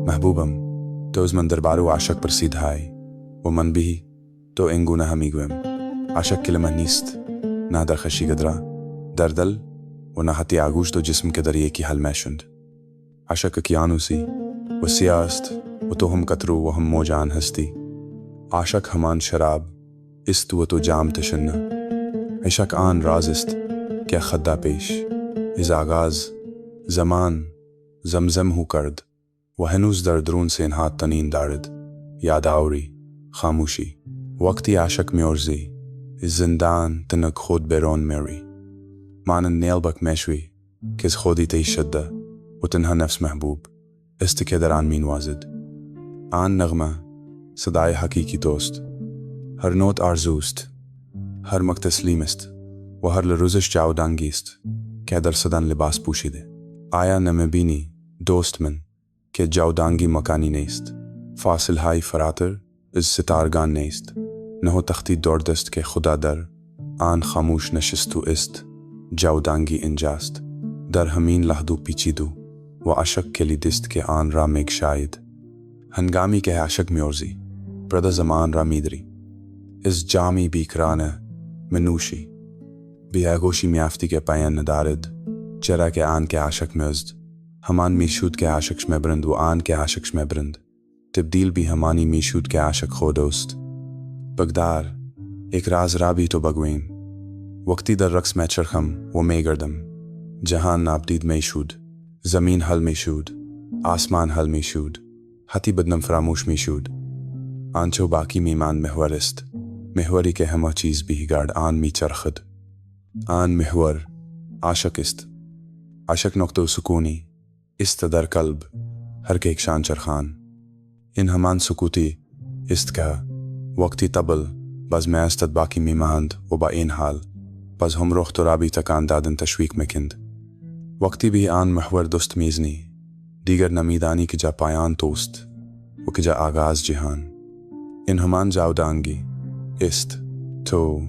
محبوبم توز من دربارو عاشق برسيد هاي ومن به تو انجونا هميجوم عاشق كلمة نيست نادر خشي قدرا دردل ونحتي عجوش تو جسم كدريه كي هالماشند عاشق كيانوسي وسياست وتوهم كترو وهم موجان هستي عاشق همان شراب است وتو جام تشنه عشق آن رازست كيا خدا پیش از آغاز زمان زمزم ہو کرد و ہنوز در درون سے انہات تنین دارد یاد آوری خاموشی وقتی عاشق میورزی از زندان تنک خود بیرون میری مانن نیل بک میشوی کز خودی تی شده و تنها نفس محبوب است که در آن مین وازد آن نغمه صدای حقیقی توست هر نوت آرزوست هر مک تسلیم است و هر لروزش جاودانگی است که در صدان لباس پوشیده آیا نمیبینی دوست من که جاودانگی مکانی نیست فاصل های فراتر از ستارگان نیست نه تختی درد است که خدا در آن خاموش نشستو است جاودانگی اینجاست در همین لحظه پیچیدو و عاشق کلیدست که آن را میگشاید هنگامی که عاشق میورزی برد زمان را میدری از جامی بیکرانه منوشی بیاگوشی میافتی که پایان ندارد چرا که آن که عاشق میزد همان میشود که عاشقش میبرند و آن که عاشقش میبرند تبدیل بی همانی میشود که عاشق خودست بگدار ایک راز را بی تو بگویم وقتی در رقص میچرخم و میگردم جهان نابدید میشود زمین حل میشود آسمان حل میشود حتی بدنم فراموش میشود آنچو باقی میمان محور است محوری که همه چیز بیگارد آن میچرخد آن محور عاشق است عاشق نقطه سکونی است در قلب هر که شان چرخان این همان سکوتی است که وقتی طبل باز میستد باقی میماند و با این حال باز هم روح تو رابی تکان دادن تشویق میکند وقتی بھی آن محور دست میزنی دیگر نمیدانی که جا پایان توست و که جا آغاز جهان این همان جاودانگی است تو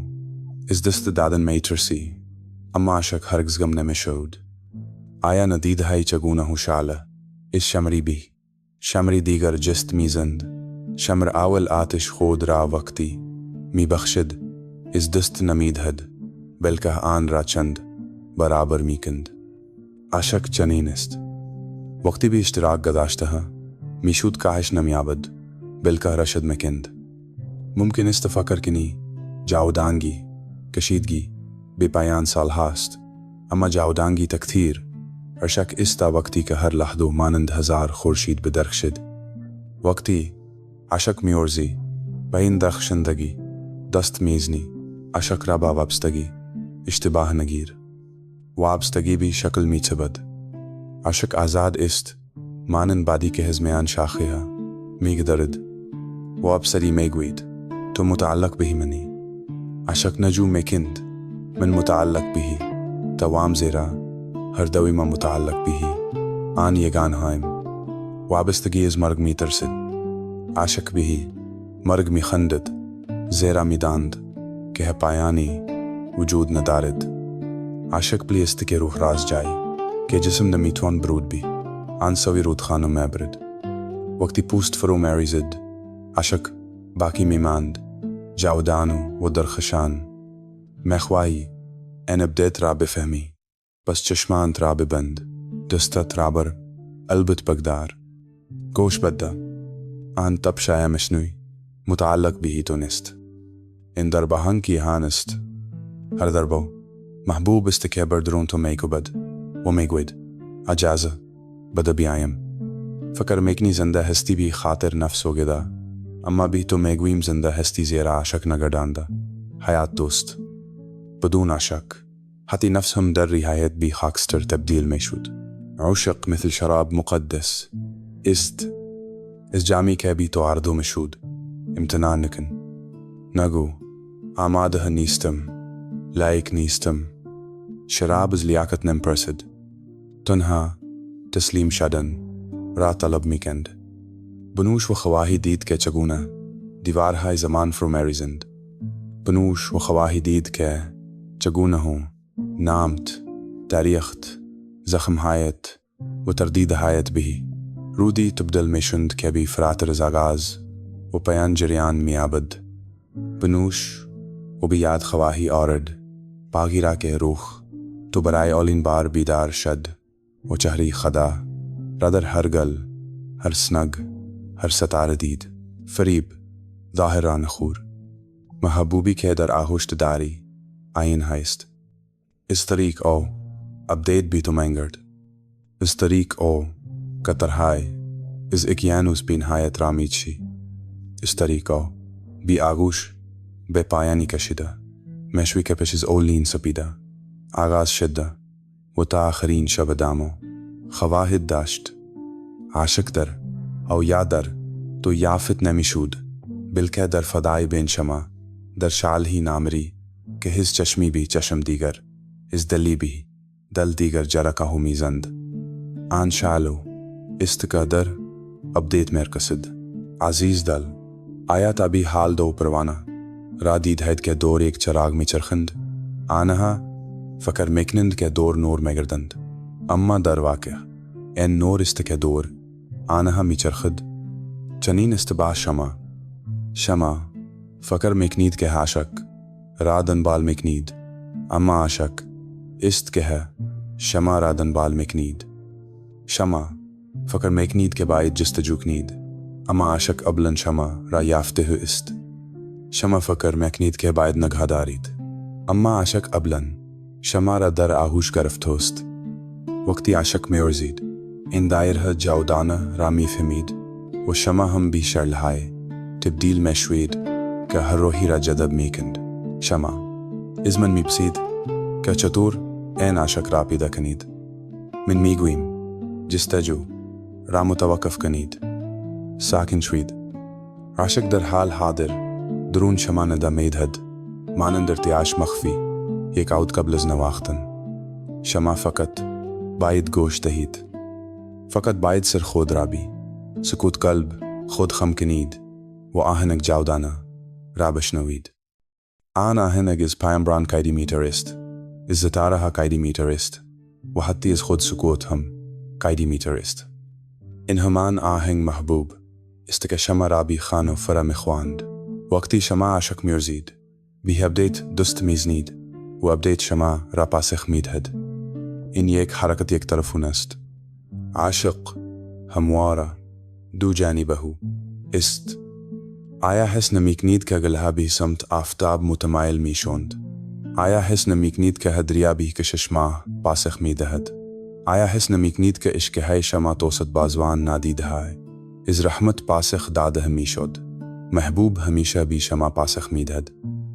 از دست دادن میترسی اما عاشق هرگز غم نمیشود آیا ندید های چگونه هوشاله از شمری بی شمری دیگر جست میزند شمر اول آتش خود را وقتی می بخشد از دست نمیدهد بلکه آن را چند برابر میکند عاشق چنین است وقتی بھی اشتراک گذاشته میشود کاهش نمیابد بلکه رشد میکند ممکن است فکر کنی جاودانگی کشیدگی بے پایان سال هاست اما جاودانگی تکثیر عشق است وقتی که هر لحظه مانند هزار خورشید بدرخشد وقتی عاشق میورزی به این درخشندگی دست میزنی عاشق را با وابستگی اشتباه نگیر وابستگی بھی شکل میچبد عاشق آزاد است مانند بادی که هزمیان شاخه ها میگدرد و ابسری میگوید تو متعلق به منی عاشق نجو میکند من متعلق به توام زیرا هر دوی ما متعلق به آن یگان هایم وابستگی از مرگ میترسد عاشق به مرگ میخندد زیرا میداند که پایانی وجود ندارد عاشق پلی است که روح راز جای که جسم نمیتوان برود بی آن سوی رودخانه میبرد وقتی پوست فرو میریزد عاشق باقی میماند جاودانو و درخشان میخواهی ان ابدیت را بفهمی بس چشمانت را ببند دستت را بر قلبت بگدار گوش بده آن تب شای مشنوی متعلق به تو نیست این دربه هنگی هانست هر دربو محبوب است که بر درون تو میگوید و میگوید اجازه بده بیایم فکر میکنی زنده هستی بی خاطر نفس و گدا اما بی تو میگویم زنده هستی زیرا عاشق نگردانده حیات دوست بدون عاشق حتی نفس هم در رهایت بی خاکستر تبدیل میشود عشق مثل شراب مقدس است از جامی که بی تو عرضو مشود امتنان نکن نگو آماده نیستم لایق نیستم شراب از لیاقت نمیپرسد تنها تسلیم شدن را طلب میکند بنوش و خواهی دید که چگونه دیوار ہائی زمان فرو میریزند بنوش وخواهي ديد كه تجونه نامت تاريخت زخم هايت وترديد هايت به رودي تبدل مشند كبي فراتر زاغاز وبيان جريان ميابد بنوش وبياد خواهي آرد باغيرا کے روخ تو برائے اولین بار بیدار شد و چہری خدا ردر ہر گل ہر سنگ ہر ستار دید فریب ظاہر نخور محبوبی کے در آہوشت داری آئین ہائست اس طریق او ابدیت بھی تو مینگرد اس طریق او کترہائے از اکیانوس بین ہایت رامیچی اس طریق او بی آگوش بے پایانی کشیدہ مشوی کے پیش از اولین سپیدہ آغاز شدہ و تا آخرین شب دامو خواہد داشت عاشق در او یا در تو یافت نمیشود بلکہ در فدائی بین شما در شال ہی نامری کہ ہز چشمی بھی چشم دیگر اس دلی بھی دل دیگر جرکا ہو میزند آن شالو است کا در ابدیت مرکسد عزیز دل آیا تابی حال دو پروانہ را دید ہید کے دور ایک چراغ میں چرخند آنہا فکر مکنند کے دور نور میں گردند اما در واقع این نور است کے دور آنہا می چرخد چنین استباہ شما فکر مکنید کے عاشق رادن بال مکنید اما عاشق است کے ہے شما رادن بال مکنید شما فکر مکنید کے باید جستجو کنید اما عاشق ابلن شما را یافته است شما فکر مکنید کے باید نگہ دارید اما عاشق ابلن شما را در آغوش گرفت ہوست وقتی عاشق میں ارزید ان دائرہ جاودانہ رامی فمید و شما ہم بھی شرلہائے تبدیل میں شوید کہ ہر روحی را جدب میکند شما ازمن می بسید کہ چطور این عاشق را پیدا کنید من میگویم جستجو را متوقف کنید ساکن شوید عاشق در حال حاضر درون شما ندا میدهد مانند ارتعاش مخفی یک عود قبل از نواختن شما فقط باید گوش دهید فقط باید سر خود را بی سکوت قلب خود خم کنید و آهنگ جاودانه را بشنوید آن آهنگ از پیامبران قیدی میتر است از ستاره ها قیدی میتر است و حتی از خود سکوت هم قیدی میتر است این همان آهنگ محبوب است که شما را بی خان و فرا میخواند وقتی شما عاشق میرزید بی ابدیت دست میزنید و ابدیت شما را پاسخ میدهد این یک حرکت یک طرفون است عاشق همواره دو جانبه است آیا حسن میکنید که گلها به سمت آفتاب متمایل میشوند آیا حسن میکنید که هدریا به کشش ماه پاسخ میدهد آیا حسن میکنید که عشق های شما توسط بازوان نادیده های از رحمت پاسخ داده میشد محبوب همیشه بی شما پاسخ میدهد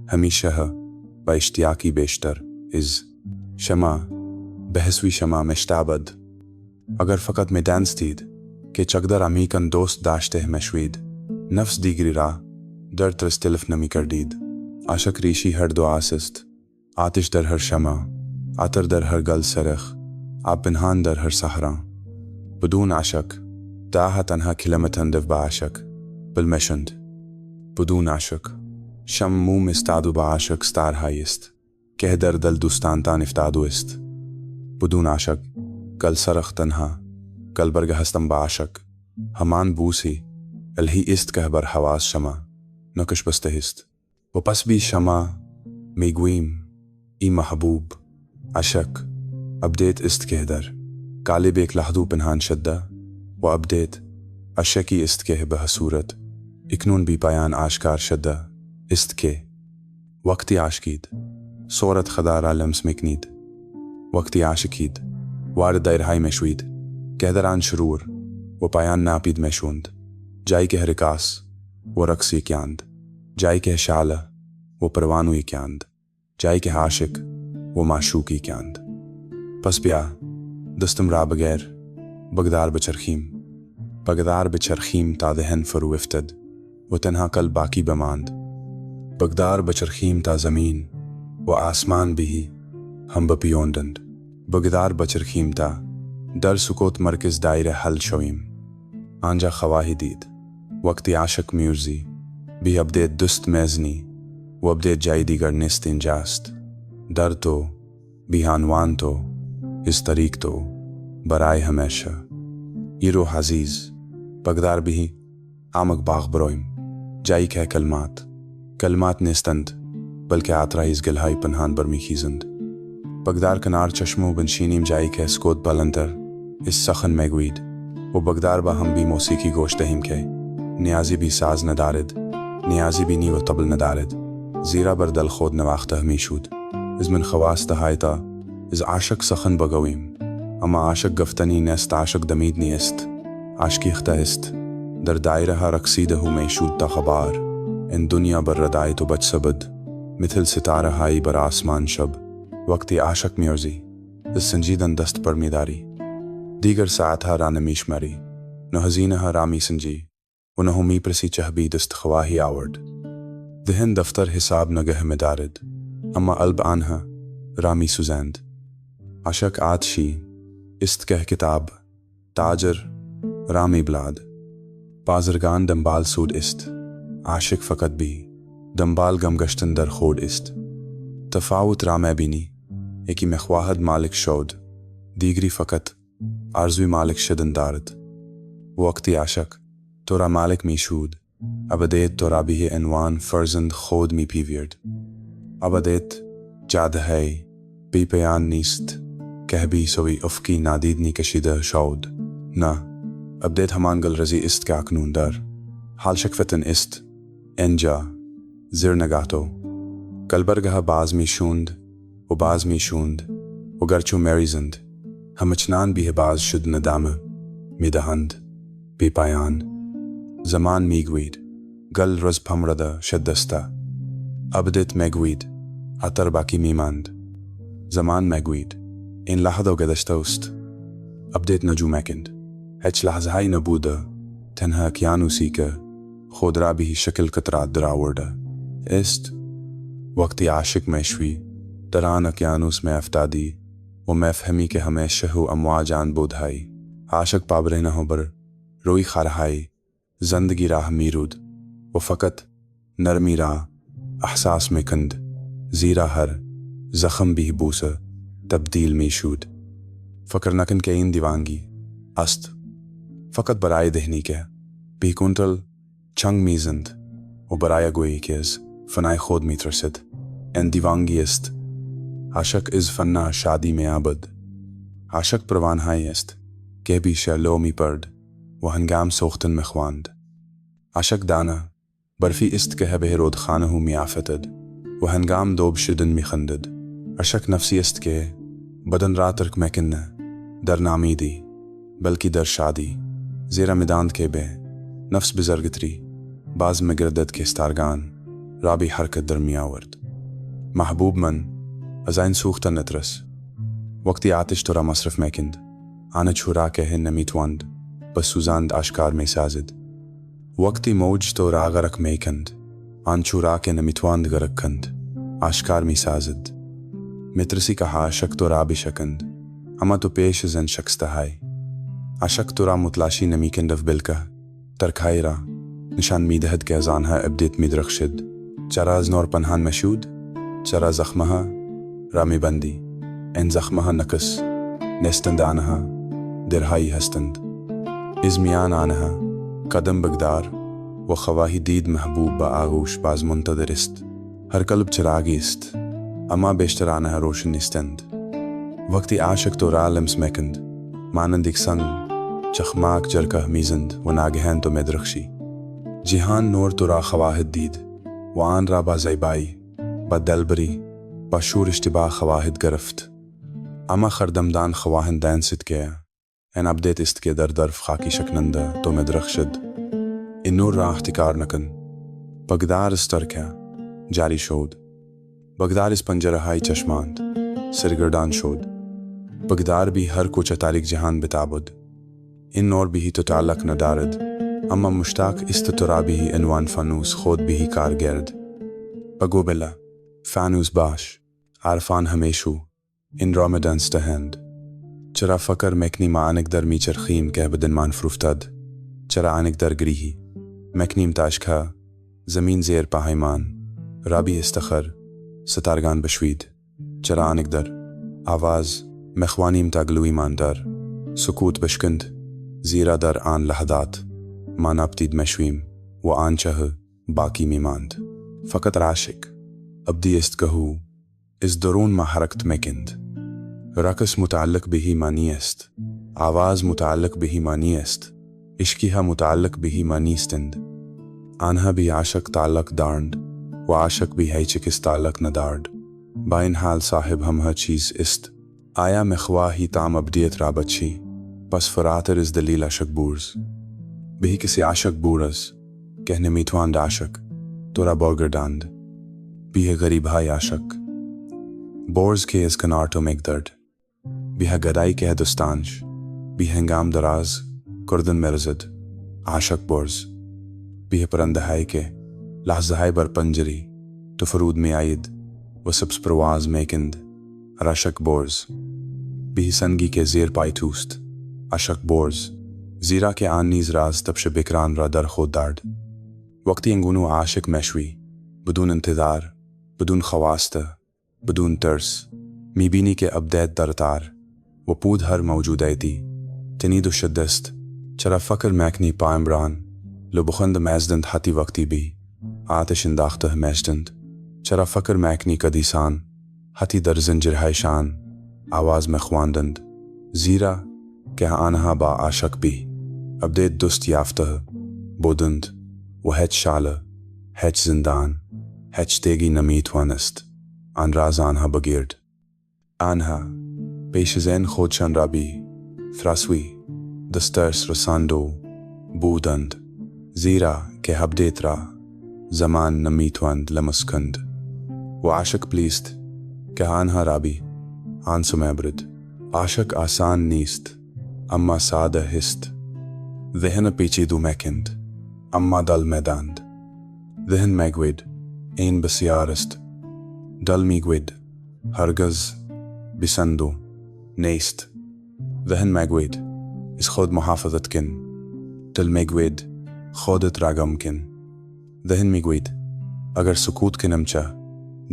همیشه با اشتیاقی بیشتر از شما به حسوی شما مشتابد اگر فقط میدانستید که چقدر عمیقاً دوست داشته مشوید نفس دیگری را در ترستلف نمی کردید عاشق ریشی هر دو است آتش در هر شمع عطر در هر گل سرخ آب پنهان در هر صحرا بدون عاشق داها تنها کلمة دف با عاشق بالمشند بدون عاشق شم موم استادو با عاشق ستارهایی است که در دل دوستان تان افتادو است بدون عاشق گل سرخ تنها گل برگه هستم با عاشق همان بوسی الهی است که بر حواس شما نکش بسته است و پس بی شما میگویم ای محبوب عاشق ابدیت است که در قالب یک لحظو پنهان شده و ابدیت عاشقی است که به صورت اکنون بی پایان آشکار شده است که وقتی عاشقید صورت خدا را لمس میکنید وقتی عاشقید وارد دایرهای مشوید که در آن شرور و پایان ناپید مشوند جایی که رقاص و رقصی کیاند جایی که شعله و پروانوی کیاند جایی که عاشق و معشوقی کیاند پس بیا دستم را بغیر بغدار بچرخیم تا دهن فرو افتد و تنها قلب باقی بماند بغدار بچرخیم تا زمین و آسمان بھی ہم بپیوندند بغدار بچرخیم تا در سکوت مرکز دایره حل شویم آنجا خواهی دید وقتی عاشق میرزی بی أبديت دست مزني وأبديت جاي ديگر نستين جاست درتو بی عنوان تو اس طریق تو برائے ہمیشہ یہ روح عزیز بغدار بھی آمک باغ برویم جائی کہ کلمات نیستند بلکہ آترائیز گلہائی پنہان برمی خیزند بغدار کنار چشمو بنشینیم جائی کہ اسکوت بلندر اس سخن میگوید و بغدار با ہم بھی موسیقی گوش دہیم کہ نیازی بھی ساز ندارد نیازی بھی نی و طبل ندارد زیرا بردل خود نواختہ ہمیشود از من خواست هایتا از عاشق سخن بگویم اما عاشق گفتنی نست عاشق دمید نیست عاشقی اخته است در دایره رقصیده میشود تا خبار ان دنیا بر ردایت و بجسبد مثل ستاره هایی بر آسمان شب وقتی عاشق میرزی از سنجیدن دست پر میداری دیگر ساعتها را نمیشمری نه هزینها را میسنجی و نه می پرسی چهبی دست خواهی آورد ذهن دفتر حساب نگه مدارد اما قلب آنها رامی سوزند عشق عاتشی است که کتاب تاجر رامی بلاد بازرگان دنبال سود است عاشق فقط بی دنبال گمگشتن در خود است تفاوت رامه بینی یکی مخواهد مالک شود دیگری فقط آرزوی مالک شدن دارد وقتی عاشق تو را مالک می شود ابدیت تو را به عنوان فرزند خود می پیویرد ابدیت جاده ہے بی پیان نیست کہ بھی سوی افقی نادیدنی کشیده شود نه ابدیت همان گل رزی است که اکنون در حال شکفتن است انجا زیر نگاتو کلبرگه باز می شوند و باز می شوند و گرچو مریزند همچنان به باز شد ندامه می دهند بی پایان زمان می گوید گل رز پمرده شدسته ابدیت میگوید عطر باقی میماند زمان میگوید این لحظه گذشته است ابدیت نجو مکند هیچ لحظه های نبوده تنها اقیانوسی که خود را به شکل قطرات در آورده است وقتی عاشق میشوی در آن اقیانوس میں افتادی و میفهمی که همیشه هو امواج آن بودهایی عاشق پابرینه بر روی خارهایی زندگی راه میرود و فقط نرمی را احساس میں کند زیرا ہر زخم بھی بوسه تبدیل می شود فکر نکن که این دیوانگی است فقط برای دهنی که بی کنترل چنگ میزند و برای گویی که از فنای خود میترسد این دیوانگی است عاشق از فنا شادی میں آبد عاشق پروانهایی است که بی شعلو می پرد و هنگام سوختن مخواند عاشق دانه برفی است که به رودخانه می آفتد و هنگام دوب شدن می خندد عاشق نفسی است که بدن را ترک میکنه در نامیدی بلکه در شادی زیرا میداند که به نفس بزرگتری باز مگردد که ستارگان را بی حرکت در می آورد محبوب من از این سوختن نترس وقتی آتش تو را مصرف میکند آن چورا که نمیتواند بس سوزاند آشکار می سازد وقتی موج تو را غرق میکند آن چورا که نمیتواند غرق کند آشکار می سازد مترسی که عاشق تو را بشکند اما تو پیش زن شخص تهای عاشق تو را متلاشی نمیکند و بلکه ترکهای را نشان میدهد که از آنها ابدیت میدرخشد چرا از نور پنهان مشود چرا زخمها را میبندی این زخمها نکس نستند آنها درهایی هستند از میان آنها قدم بغدار و خواهی دید محبوب با آغوش باز منتظر است هر قلب چراغی است اما بیشتر آنها روشن نیستند وقتی عاشق تو را لمس میکند مانند یک سنگ چخماک جرکه میزند و ناگهان تو میدرخشی جهان نور تو را خواهد دید و آن را با زیبایی با دلبری با شور اشتباه خواهد گرفت اما خردمدان خواهند دانست که این ابدیت است که در درف خاکی شکننده تو مدرخشد این نور را احتکار نکن بغدار از ترکه جاری شد بغدار از پنجره های چشماند سرگردان شد بغدار بھی ہر کچھ تاریک جہان بتابد این نور بھی تو تعلق ندارد اما مشتاق است تو را بھی عنوان فانوس خود بھی کارگرد بگو بلا فانوس باش عارفان همیشو این را مدانستهند چرا فکر مکنی ما آنک در میچرخیم که بدن من فروفتد چرا آنک در گریهی مکنیم تاشکها زمین زیر پاهیمان رابی استخر ستارگان بشوید چرا اقدر آواز مخوانیم تاگلوی مان در سکوت بشکند زیرا در آن لحظات ما نبتید مشویم و آن چه باقی میماند فقط عاشق ابدی است که هو از درون ما حرکت میکند رقص متعلق به مانی است آواز متعلق به مانی است عشقها متعلق به مانی استند آنها بی عاشق تعلق دارند و عاشق بی هیچ کس تعلق ندارد با این حال صاحب هم هر چیز است آیا مخواهی تام ابدیت را بچی پس فراتر از دلیل عاشق بورز به کسی عاشق بورز که نمیتواند عاشق تو را برگرداند به غریب های عاشق بورز که از کنار تو مگدرد به گدایی که دستانش به هنگام دراز کردن مرزد عاشق بورز به پرنده های که لحظه های بر پنجری تو فرود می آید و سبز پرواز میکند عاشق بورز به سنگی که زیر پای توست عاشق بورز زیرا که آن نیز راز تبش بکران را در خود دارد وقتی انگونو عاشق مشوی بدون انتظار بدون خواسته بدون ترس میبینی که ابدیت در تار و پود هر موجودیتی تنید و شدست چرا فکر مکنی پایمران لو بخند مزدند حتی وقتی بی آتش انداخته مزدند چرا فکر مکنی کدیسان حتی در زنجیرهایشان آواز مخواندند زیرا که آنها با عاشق بی ابدیت دوست یافته بودند و هیچ شاله هیچ زندان هیچ تیگی نمیتوانست آن راز آنها بگیرد آنها پیش زن خودشان را بی فراسوی دسترس رساندو بودند زیرا که ابدیت را زمان نمیتواند لمس کند و عاشق پلیست که آنها را بی آن سمیبرد عاشق آسان نیست اما ساده هست ذهن پیچیدو مکند اما دل میداند ذهن میگوید این بسیار است دل میگوید هرگز بسندو نیست ذهن میگوید از خود محافظت کن دل میگوید خودت را گم کن ذهن میگوید اگر سکوت کنم چه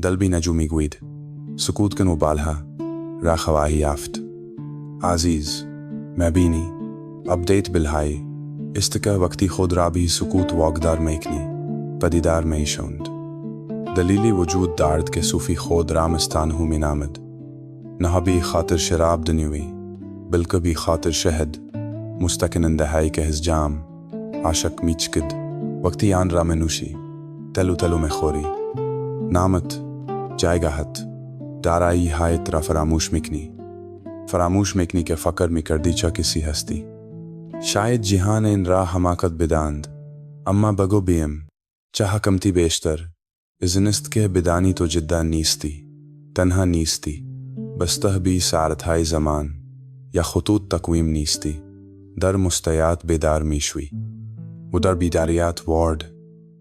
دل بی نجو میگوید سکوت کن و بالها را خواهی یافت عزیز میبینی ابدیت بالهای است که وقتی خود را بی سکوت واگدار میکنی پدیدار میشوند دلیلی وجود دارد که صوفی خود را مستانهو مینامد نه بی خاطر شراب دنیوی بلکه بی خاطر شهد مستکننده هایی که از جام عاشق میچکد وقتی آن را منوشی تلو تلو میخوری نامت جایگاهت دارایی هایت را فراموش میکنی که فکر میکردی چه کسی هستی شاید جهان این را حماقت بداند اما بگو بیم چه حکمتی بیشتر ازنست که بدانی تو جدا نیستی تنها نیستی بسته بی ساعتهای زمان یا خطوط تقویم نیستی در مستیات بیدار میشوی و در بیداریات وارد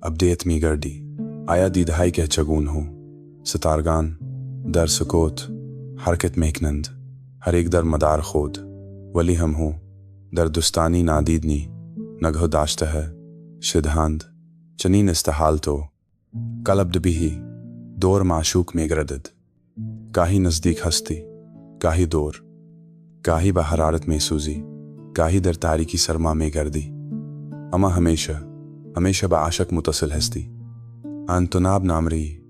ابدیت میگردی آیا دیدهایی که چگون ہو ستارگان در سکوت حرکت میکنند هر ایک در مدار خود ولی ہم ہو در دستانی نادیدنی نگه داشته ہے شدهاند چنین استحال تو قلب دبیهی دور معشوق میگردد گاهی نزدیک هستی گاهی دور گاهی به حرارت میسوزی گاهی در تاریکی سرما میگردی اما همیشه به عاشق متصل هستی آن تناب نامری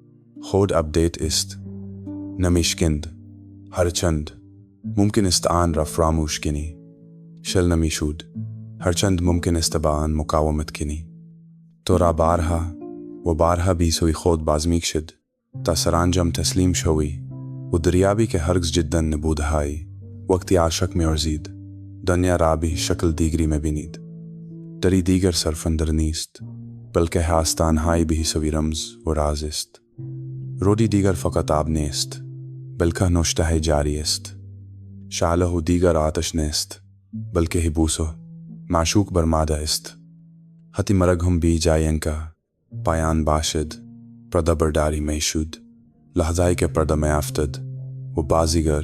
خود ابدیت است نمیشکند هرچند ممکن است آن را فراموش کنی شل نمیشود هرچند ممکن است با آن مقاومت کنی تو را بارها بی سوی خود بازمیک شد تا سرانجام تسلیم شوی و دریابی که هرگز جدا نبودهای وقتی عاشق می‌ورزید دنیا را به شکل دیگری می‌بینید دری دیگر صرفاندر نیست بلکه آستانهای به سوی رمز و راز است رودی دیگر فقط آب نیست بلکه نوشته جاری است شعله و دیگر آتش نیست بلکه بوسو معشوق برماده است حتی مرگ هم بی جاینکا پایان باشد پرده برداری میشود لحظه‌ای که پرده میافتد و بازیگر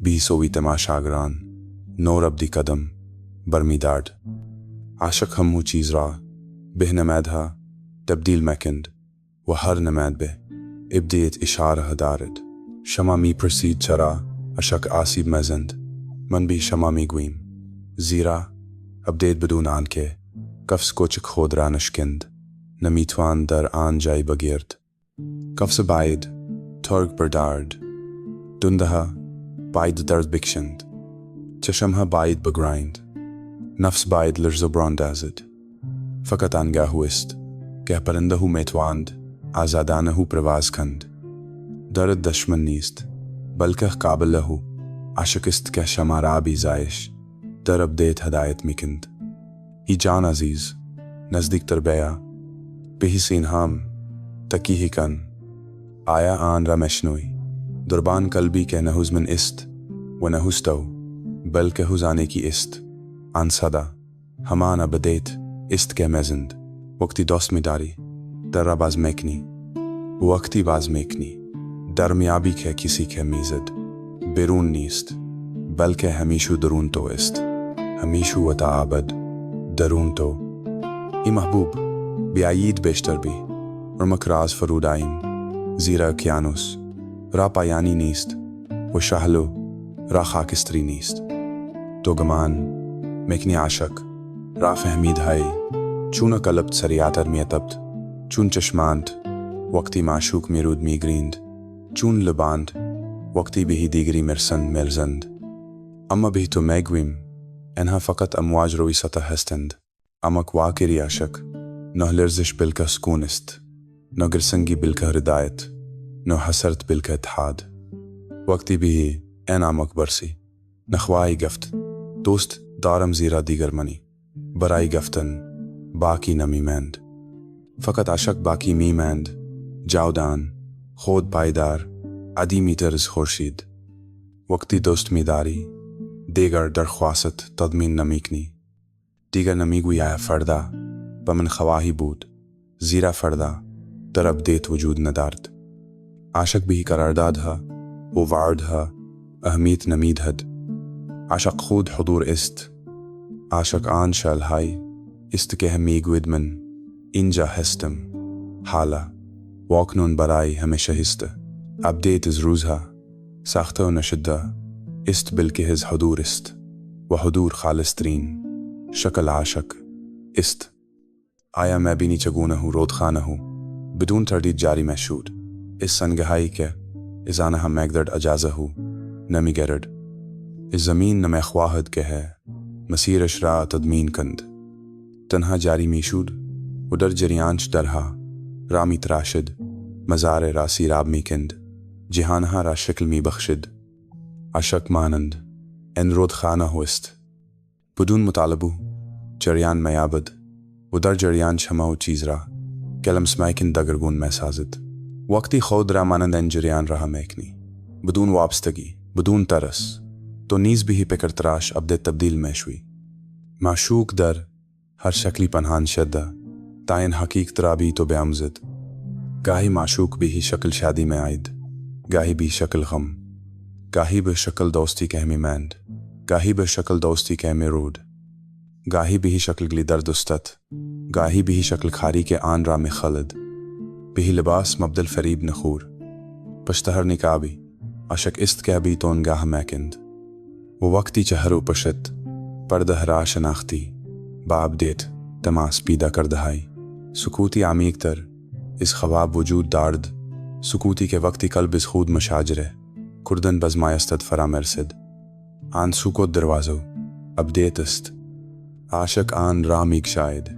بی سوی تماشاگران نور ابدی قدم برمیدارد عاشق همو چیز را به نمادها تبديل مكند وهر نماد به ابدية إشارة دارد شمامي برسيد شرا أشك آسيب مزند من بي شمامي قويم زيرا ابديت بدون عنكه كفس كوچك خود رانشكند نميتوان در آن جاي بگيرد كفس بايد ترك بردارد دندها بايد درد بكشند چشمها بايد بگرايند نفس بايد لرزبران دازد فقط آنگاه است که پرنده میتواند آزادانه پرواز کند درد دشمن نیست بلکه قابل له عاشق است که شما را بیزایش در ابدیت هدایت میکند ای جان عزیز نزدیک تر بیا بهی سینهام تکیه کن آیا آن را مشنوی دربان قلبی که نهوز من است و نهوز تو بلکه هوزانه کی است آن صدا همان ابدیت است که مزند وقتی دوست می‌داری در را باز میکنی وقتی باز میکنی درمیابی که کسی که میزد بیرون نیست بلکه همیشه درون تو است همیشه و تا ابد درون تو ای محبوب بیایید بیشتر بی رمک راز فرود آییم زیرا اقیانوس را پایانی نیست و شهلو را خاکستری نیست تو گمان میکنی عاشق را فهمید های چون قلبت سریعتر میتبت چون چشماند وقتی معشوق میرود میگریند چون لباند وقتی بهی دیگری مرزند اما بهی تو میگویم انها فقط امواج روی سطح هستند اما کواکری عاشق نه لرزش بلکه سکون است نه گرسنگی بلکه هدایت نه حسرت بلکه اتحاد وقتی بهی انعامک برسی نخواهی گفت دوست دارم زیرا دیگر منی برای گفتن باقی نمیماند فقط عاشق باقی میماند جاودان خود پایدار عدیمی تر از خورشید وقتی دوست میداری دیگر درخواست تضمین نمیکنی دیگر نمیگویی فردا به من خواهی بود زیرا فردا در ابدیت وجود ندارد عاشق بهی قراردادها و وعدها اهمیت نمیدهد عاشق خود حضور است عاشق آن شالهای است که میگوید من اینجا هستم حالا واکنون برای همیشه هسته ابدیت از روزها ساخته و نشده است بلکه از حضور است و حضور خالص ترین شکل عاشق است آیا میبینی چگونه رودخانه بدون تردید جاری مشود از سنگهایی که از آنها مقدار اجازه نمیگرد از زمین نمیخواهد که مسیرش را تضمین کند تنها جاری میشود و در جریانش درها را میتراشد مزار را سیراب میکند جهانها را شکل میبخشد عاشق مانند این رودخانه است بدون مطالبه جریان میابد و در جریانش همه چیز را کلمس میکند دگرگون میسازد وقتی خود را مانند این جریان رها میکنی بدون وابستگی بدون ترس تو نیز بهی پکر تراش ابدیت تبدیل میشوی معشوق در هر شکلی پنهان شده تا این حقیقت را بھی تو بیاموزد گاهی معشوق بهی شکل شادی میں آید گاهی بهی شکل غم گاهی به شکل دوستی که میماند گاهی به شکل دوستی که میرود گاهی بهی شکل گلی درد استت گاهی بهی شکل خاری که آن را میخلد بهی لباس مبدل فریب نخور پشتهر نکابی عاشق است که بی تون گاه میکند و وقتی چهرو پشت پرده را شناختی با ابدیت تماس پیدا کرده های سکوتی عمیق تر از خواب وجود دارد سکوتی که وقتی قلب از خود مشاجره کردن بزمایستد فرا مرسد آن سکوت دروازو ابدیت است عاشق آن را میگشاید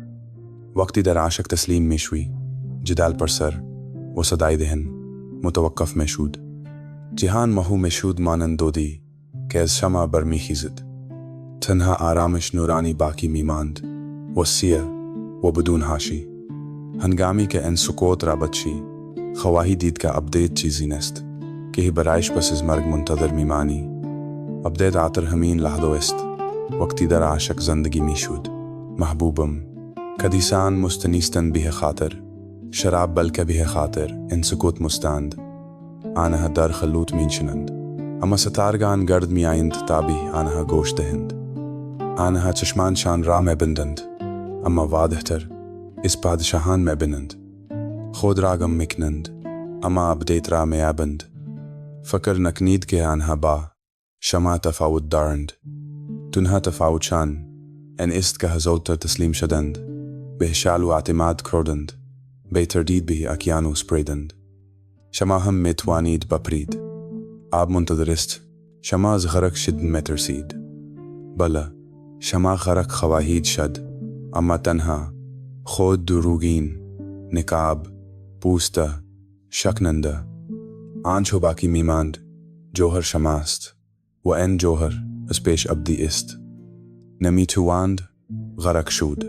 وقتی در عاشق تسلیم میشوی جدال پر سر و صدای دهن متوقف میشود جهان مهو میشود مانند دودی که از شمع برمیخیزد تنها آرامش نورانی باقی میماند وسیع و بدون حاشی هنگامی که این سکوت را بچی خواهی دید که ابدیت چیزی نیست که هی برایش پس از مرگ منتظر میمانی ابدیت عطر همین لحظه است وقتی در عاشق زندگی میشود محبوبم کدیسان مستنیستن به خاطر شراب بلکه به خاطر این سکوت مستند آنها در خلوت مینشنند اما ستارگان گرد میآیند تابی آنها گوش دهند آنها چشمانشان را میبندند اما واضح تر اس پادشاہان میں بنند خود راگم مکنند اما ابدیت را میں آبند فکر نکنید کے آنها با شما تفاوت دارند تنها تفاوت شان ان است که زودتر تسلیم شدند به شال و اعتماد کردند به تردید به اکیانو سپریدند شما هم میتوانید بپرید آب منتظر است شما از غرق شد مترسید بله شما غرق خواهید شد اما تنها خود دروغین نقاب پوسته شکننده آنچه باقی میماند جوهر شماست و این جوهر از پیش ابدی است نمیتواند غرق شد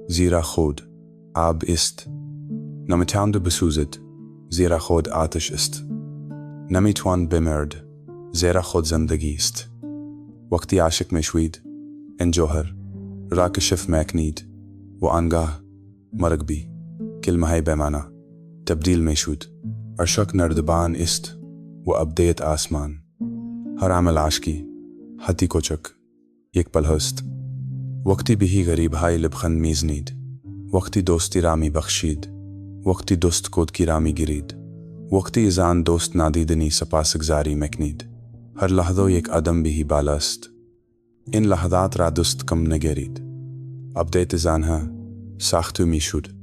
زیرا خود آب است نمیتواند بسوزد زیرا خود آتش است نمیتواند بمرد زیرا خود زندگی است وقتی عاشق میشوید این جوهر را کشف میکنید و آنگاه مرگ بی کلمه بمعنی تبدیل میشود عشق نردبان است و ابدیت آسمان ہر عمل عاشقی حتی کوچک یک پل هست وقتی بهی غریب های لبخند میزنید وقتی دوستی رامی بخشید وقتی دوست کودکی رامی گیرید وقتی ازان دوست نادیدنی سپاسگزاری میکنید هر لحظه یک آدم بهی بالا است این لحظات را دوست کم نگیرید ابدیت ازانها ساختو میشود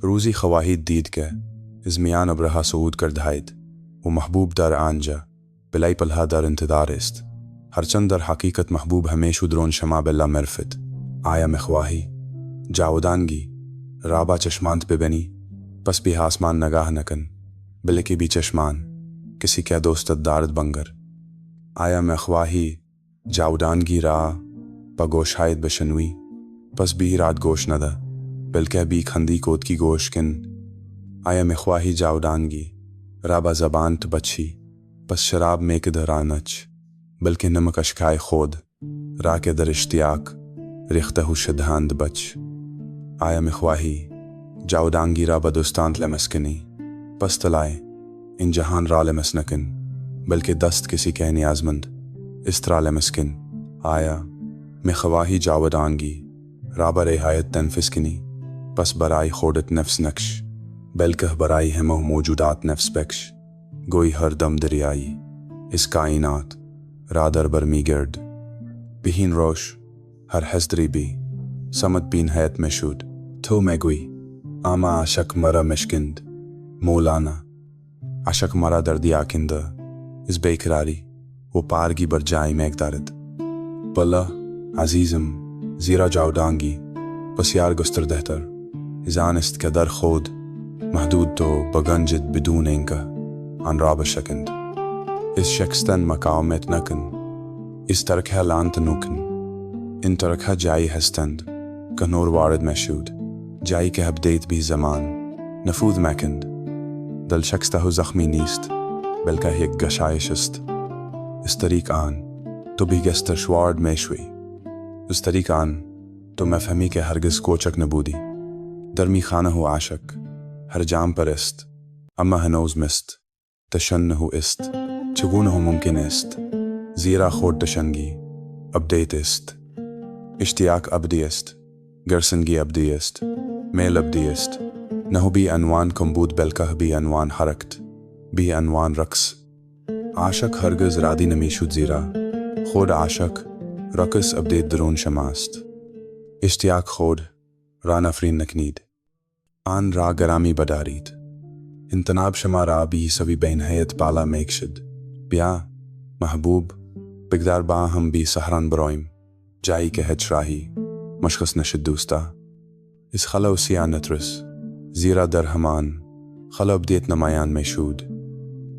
روزی خواهید دید که از میان ابرها صعود کردهاید و محبوب در آنجا بلای پلها در انتظار است هرچند در حقیقت محبوب همیشه درون شما بلا مرفت آیا مخواهی جاودانگی رابا چشمانت ببینی پس بھی آسمان نگاہ نکن بلکہ بھی چشمان کسی کے دوستت دارت بنگر آیا مخواهی جاودانگی را پا گوشهایت بشنوی پس بھی رات گوش نده بلکہ بھی کھندی کود کی گوش کن آیا مخواهی جاودانگی را با زبانت بچی پس شراب میں کے درانچ بلکہ نمک اشکائے خود را کے در اشتیاق ریختہ شدہاند بچ آیا مخواهی جاودانگی را با دوستانت لمسکنی پس تلائے ان جہان را لمس نکن بلکہ دست کسی کے نیازمند اس طرح لمسکن آیا مخواهی جاودانگی را با رہایت تنفس کنی پس برائی خودت نفس نقش بلکہ برائی ہمو موجودات نفس بخش گوئی ہر دم دریائی اس کائنات را در برمی گرد بہین روش ہر حسدری بھی سمت بین حیت میں شود تو میں گوئی آما عاشق مرا مشکند مولانا عاشق مرا دردی آکندہ اس بے قراری وہ پارگی بر جائی میک دارد بلا عزیزم زیرا جاودانگی پس یار گستر دہتر ازان است که در خود محدود تو بگنجد بدون اینکه آن را بشکند اس شکستن مقاومت نکن اس ترکها لانت نکن ان ترکها جایی هستند که نور وارد مشود جایی که ابدیت بی زمان نفوذ مکند دل شکسته زخمی نیست بلکه یک گشایش است اس طریق آن تو بھی گستر شوارد میشوی اس طریق آن تو مفهمی که هرگز کوچک نبودی در میخانه عاشق هر جام پر است اما هنوز مست تشنه است چگونه ممکن است زیرا خود تشنگی ابدیت است اشتیاق ابدی است گرسنگی ابدی است میل ابدی است نهو بی عنوان کمبود بلکه بی عنوان حرکت بی عنوان رقص عاشق هرگز رادی نمیشود زیرا خود عاشق رقص ابدیت درون شماست اشتیاق خود را نفرین نکنید آن را گرامی بدارید انتناب شما را بی سوی بین حیت بالا میکشد بیا محبوب بگدار با هم بی سهران برویم جایی که هیچ راهی مشخص نشد دوستا اس خلا سیان نترس زیرا در همان خلا ابدیت نمایان میشود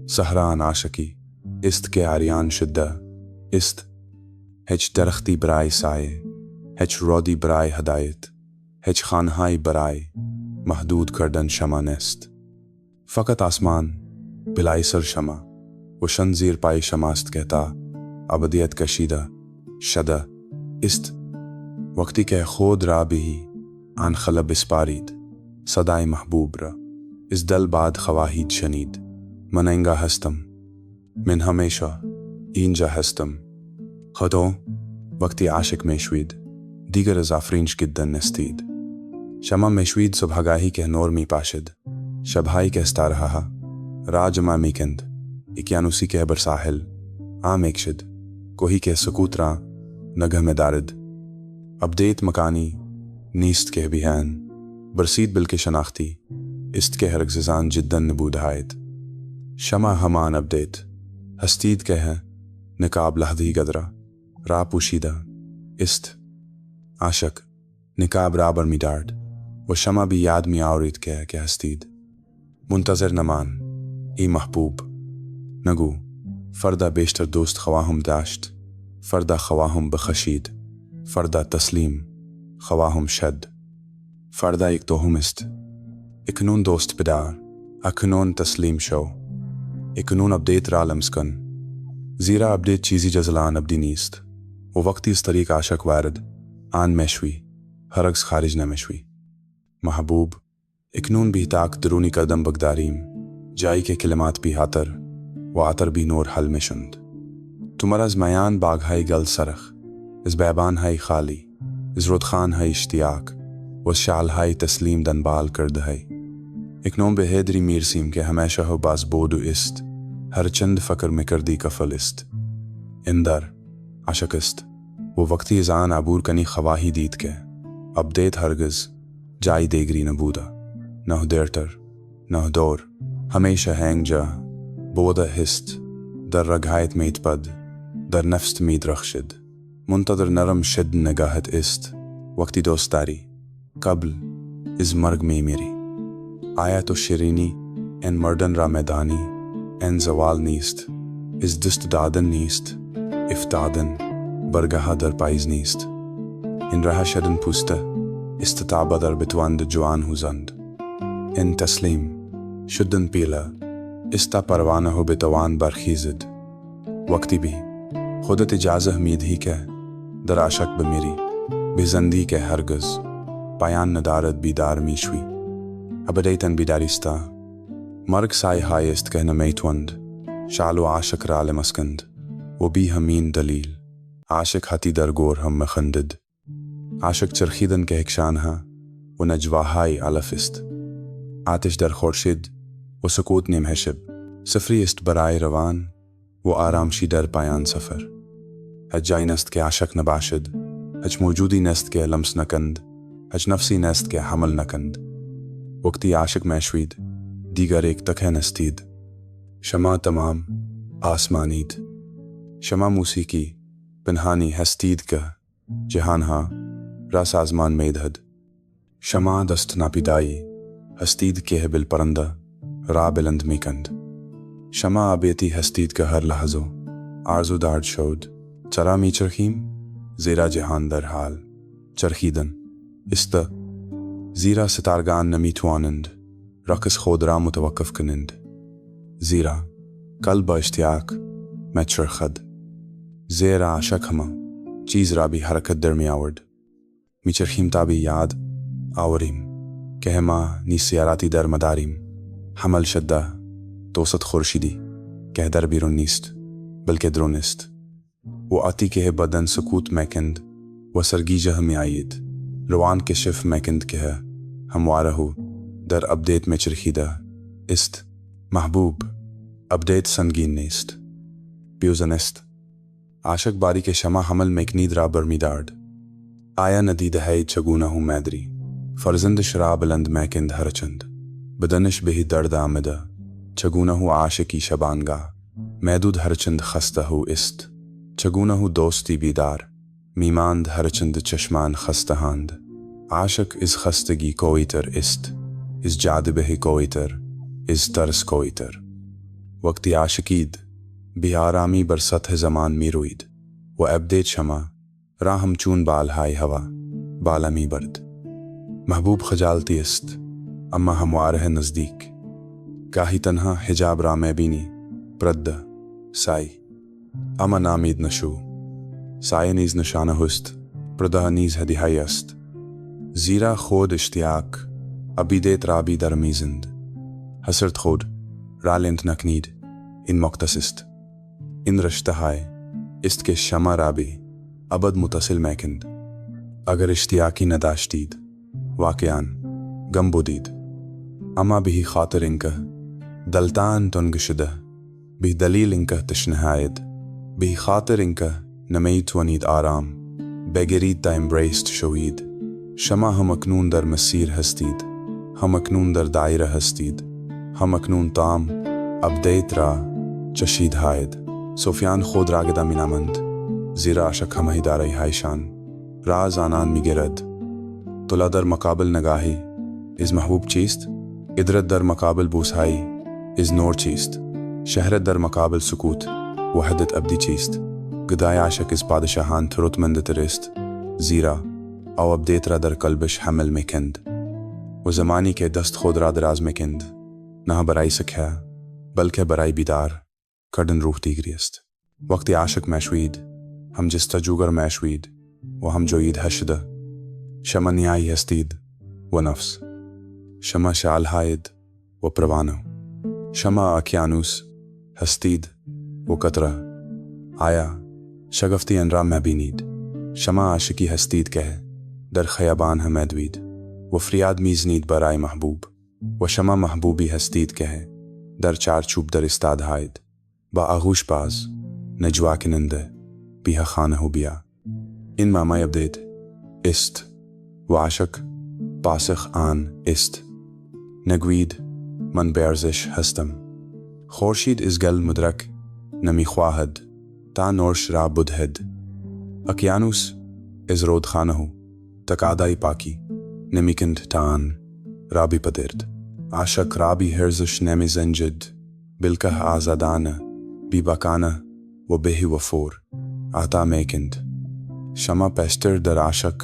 سهران عاشقی است که عریان شده است هیچ درختی برای سایه هیچ رودی برای هدایت هیچ خانهایی برای محدود کردن شما نیست فقط آسمان بلای سر شما و شنزیر پای شماست کہتا ابدیت کشیده شده است وقتی که خود را بهی آن خلا بسپارید صدای محبوب را از دل بعد خواهید شنید من اینجا هستم من همیشه اینجا هستم خودو وقتی عاشق میشوید دیگر از آفرینش گدن نستید شمع مشوید صبحگاهی که نور می پاشد شبهایی که استارها راج ما میکند اکیانوسی که بر ساحل عام اکشد کوهی که سکوت را نگه میں دارد ابدیت مکانی نیست که بیهان برسید بلکه شناختی است که هرگزان جدا نبود هاید شمع همان ابدیت هستید که ہے نقاب لحظی قدرہ را پوشیدہ است عاشق نقاب را بر می دارد و شمع بھی یاد می آورید که هستید منتظر نمان ای محبوب نگو فردا بیشتر دوست خواهم داشت فردا خواهم بخشید فردا تسلیم خواهم شد فردا یک توهم است اکنون دوست بدار اکنون تسلیم شو اکنون ابدیت را لمس کن زیرا ابدیت چیزی جزلان ابدی نیست و وقتی اس طریق عاشق وارد آن مشوی هرگز خارج نمشوی محبوب اکنون بھی تاک درونی قدم بگداریم جائی کے کلمات بھی عطر و عطر بھی نور حل میں شند تمہر از میان باغ ہائی گل سرخ از بیبان ہائی خالی از رودخان ہائی اشتیاق و شال ہائی تسلیم دنبال کرد ہائی اکنون بے حیدری میرسیم کہ ہمیشہ ہو باز بودو است ہر چند فکر میں کردی کفل است اندر عاشق است وہ وقتی ازان عبور کنی خواہی دید کے ابدیت ہرگز جائی دیگری نبودا نہ دیرتر نہ دور ہمیشہ ہینگ جا بودہ ہست در رگایت میت پد در نفست مید رخشد منتظر نرم شد نگاہت است وقتی دوستاری قبل از مرگ میں میری آیا تو شیرینی ان مردن را میدانی ان زوال نیست از دست دادن نیست افتادن برگاہ در پائز نیست ان رہا شدن پوسته استطابہ در بتواند جوان ہو زند ان تسلیم شدن پیلا استا پروانہ ہو بتوان برخیزد وقتی بھی خودت اجازہ امید ہی کہ در عاشق بمیری بزندی کے ہرگز پایان ندارد بیدار میشوی ابدیتن بیداریستا مرگ سائی ہائیست کہ نمیتوند شالو عاشق را لمسکند و بی ہمین دلیل عاشق ہتی در گور ہم مخندد عاشق چرخیدن کے ہکشان ہاں و نجواہائی علف است آتش در خورشید و سکوت نیم حشب سفری است برائے روان و آرامشی در پایان سفر ہج جائی نست کے عاشق نباشد ہج موجودی نست کے لمس نکند ہج نفسی نست کے حمل نکند وقتی عاشق میشوید دیگر ایک تک ہے نستید شمع تمام آسمانید شمع موسیقی پنہانی ہستید کا جہان ہاں راس آزمان میدہد شمع دست ناپیدائی ہستید کے ہے بل پرندہ را بلند میکند شمع آبیتی ہستید کا ہر لحظو آرزو دارد شود چرا می چرخیم زیرا جہان در حال چرخیدن است زیرا ستارگان نمیتوانند رقص خود را متوقف کنند زیرا قلب اشتیاق میں چرخد زیرا عاشق ہما چیز را بھی حرکت در می آورد می چرخیم تابی یاد آوریم کہ ہما نی سیاراتی در مداریم حمل شدہ توسط خورشیدی کہ در بیرون نیست بلکہ درون است وہ آتی کہ بدن سکوت میکند و سرگیجہ میں آئید روان کے شف میکند کہ ہموارہو در ابدیت میں چرخیدہ است محبوب ابدیت سنگین نیست پیوزن است عاشق باری کے شمع حمل میکنید را برمیدارد آیا ندید ہے چگونہ ہوں میدری فرزند شراب بلند میکند ہرچند بدنش بہی درد آمدہ چگونہ ہوں عاشقی شبانگاہ میدود ہرچند خستہ ہو است چگونہ ہوں دوستی بیدار میماند ہرچند چشمان خستہاند عاشق از خستگی کوئی تر است از جادبہ کوئی تر از ترس کوئی تر وقتی عاشقید بھی آرامی بر سطح زمان می روید و ابدیت شمع راہم چون بال ہائی ہوا بالا می برد محبوب خجالتی است اما ہموارہ نزدیک گاہی تنہا حجاب را میں بینی پرد سائی اما نامید نشو سایه نیز نشانه هست پردہ نیز هدیهایی است زیرا خود اشتیاق ابیدیت رابی در میزند حسرت خود رالند نکنید این مقدس است این رشته های است که شمع رابی ابد متصل میکند اگر اشتیاقی نداشتید واقعان غم بودید أما به خاطر إنك دلتان تنقشده به دليل إنك تشنهايد به خاطر إنك نميت ونيد آرام بقريد تا امبريست شويد شما هم مكنون در مسير هستيد هم مكنون در دائرة هستيد هم مكنون طعم أبديت را چشید هاید سفیان خود را گدا مینامند زیرا عشق همه دارای هایشان راز آنان میگرد طلا در مقابل نگاهی از محبوب چیست قدرت در مقابل بوسهایی از نور چیست شهرت در مقابل سکوت وحدت ابدی چیست گدای عشق از پادشاهان ثروتمند ترست زیرا او ابدیت را در قلبش حمل میکند و زمانی که دست خود را دراز میکند نه برای سکه بلکه برای بیدار کردن روح دیگری است وقتی عاشق مشوید هم جستجوگر مشوید و هم جوید هشده شما نیایی هستید و نفس شما شعل هاید و پروانه شما اکیانوس هستید و قطره آیا شگفتی ان را مبینید شما عاشقی هستید که در خیابان هم ادوید و فریاد میزنید برای محبوب و شما محبوبی هستید که در چارچوب در استاد هاید با آغوش باز نجوا کننده بیا خانه و بیا این مامای ابدیت است و عاشق پاسخ آن است نگوید من بیارزش هستم خورشید از گل مدرک نمی خواهد تا نورش را بدهد اکیانوس از رودخانه تقاضای پاکی نمی کند تا آن را بی پدرد عاشق را بی هرزش نمی زنجد بلکه آزادانه بیباکانه و بهی وفور عطا میکند شما پشتر در عاشق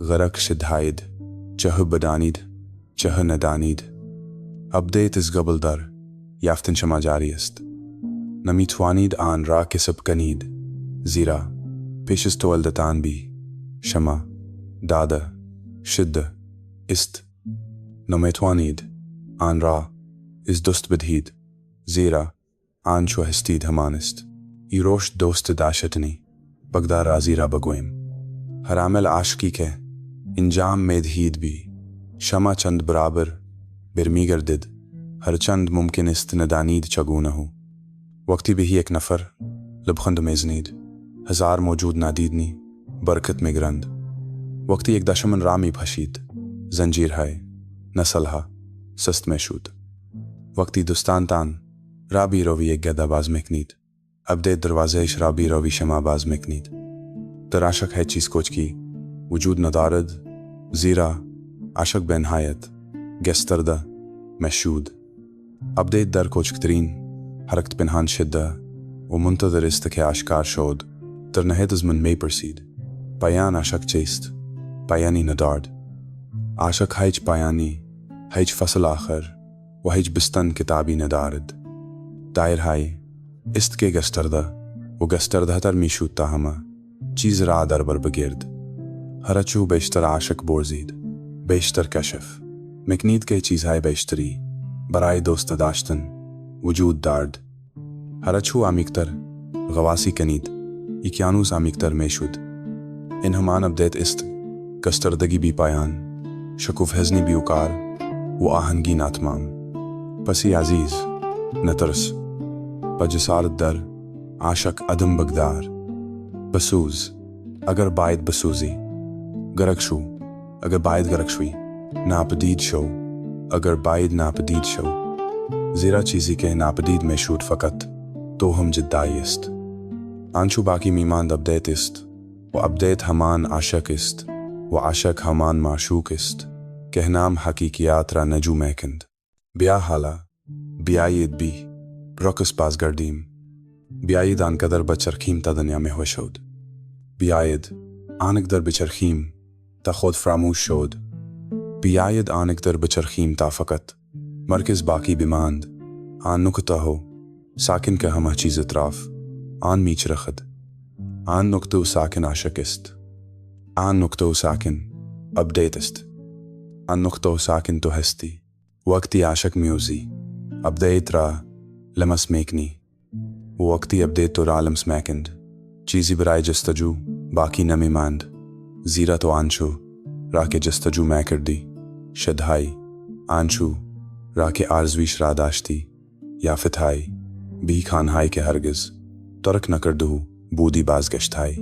غرق شدهاید چه بدانید چه ندانید ابدیت از قبل در یافتن شما جاری است نمیتوانید آن را کسب کنید زیرا پیش از تولدتان بی شما داده شده است نمیتوانید آن را از دست بدهید زیرا آن چو هستید همان است ای روش دوست داشتنی بگدا رازی را بگویم هر عمل عاشقی که انجام میدهید بی شما چند برابر برمی گردد هر چند ممکن است ندانید چگونه هو وقتی به یک نفر لبخند میزنید هزار موجود نادیدنی برکت میگرند وقتی یک دشمن را میپاشید زنجیرهای نسلها سست میشود وقتی دوستانتان را بیروی یک گدا باز میکنید ابدیت دروازهش را بیروی شما باز میکنید در عاشق هیچ چیز کوچکی وجود ندارد زیرا عاشق به نهایت گسترده مشهود ابدیت در کوچکترین حرکت پنهان شده و منتظر است که آشکار شد در نهایت از من میپرسید پایان عاشق چیست پایانی ندارد عاشق هیچ پایانی هیچ فصل آخر و هیچ بستن کتابی ندارد دایرهای است که گسترده و گسترده تر میشود تا همه چیز را در بر بگرد هرچو بیشتر عاشق برزید بیشتر کشف مکنید که چیزهای بیشتری برای دوست داشتن وجود دارد هرچو عمیق‌تر غواصی کنید اکیانوس عمیق‌تر میشود این همان ابدیت است گستردگی بی پایان شکوف هزنی بیوکار و آهنگی ناتمام پسی عزیز نترس با جسارت در عاشق عدم بگدار بسوز اگر باید بسوزی گرک شو اگر باید گرک شوی ناپدید شو اگر باید ناپدید شو زیرا چیزی که ناپدید میشود فقط تو هم جدایی است آنچو باقی میماند ابدیت است و ابدیت همان عاشق است و عاشق همان معشوق است که نام حقیقیات را نجو میکند بیا حالا بیایید بی رقص بازگردیم بیایید آنقدر بچرخیم تا دنیا میں ہوش شد بیایید آنقدر بچرخیم تا خود فراموش شد بیایید آنقدر بچرخیم تا فقط مرکز باقی بماند آن نقطه هو ساکن که همه چیز اطراف آن میچرخد آن نقطه ساکن عاشق است آن نقطه ساکن ابدیت است آن نقطه ساکن تو هستی وقتی عاشق میوزی ابدیت را لمس میکنی و وقتی ابدیت تو را لمس میکند چیزی برای جستجو باقی نمیماند زیرا تو آنچو راہ کے جستجو میں کردی شدھائی آنچو راہ کے آرزویش را داشتی یافتھائی بھی خانہائی کے ہرگز ترک نہ کردہو بودی باز گشتھائی